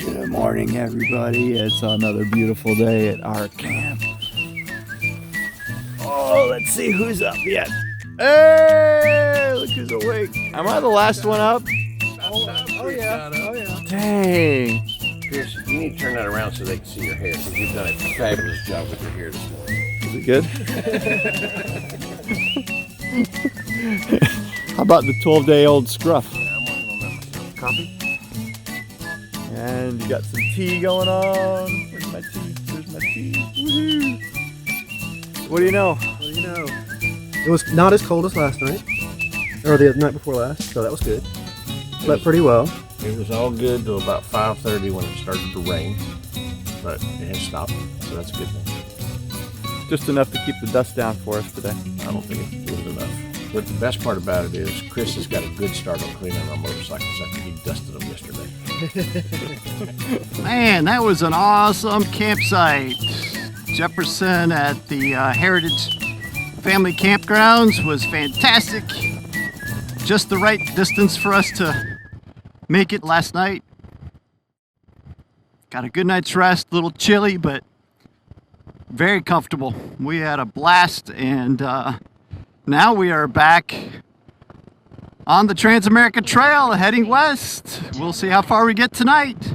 Good morning, everybody. It's another beautiful day at our camp. Oh, let's see who's up yet. Hey, look who's awake. Am I the last one up? Oh yeah. Dang. Pierce, you need to turn that around so they can see your hair, because you've done a fabulous job with your hair this morning. Is it good? How about the 12-day-old scruff? Yeah, I'm working on that myself. Coffee? And you got some tea going on. Where's my tea? Where's my tea? Woohoo! What do you know? Well, you know, it was not as cold as last night, or the night before last, so that was good. Slept pretty well. It was all good till about 5:30 when it started to rain, but it has stopped, so that's a good thing. Just enough to keep the dust down for us today. I don't think it was enough. But the best part about it is Chris has got a good start on cleaning our motorcycles after he dusted them yesterday. Man, that was an awesome campsite. Jefferson at the Heritage Family Campgrounds was fantastic. Just the right distance for us to make it last night. Got a good night's rest, a little chilly, but very comfortable. We had a blast, and now we are back on the Trans-America Trail heading west. We'll see how far we get tonight.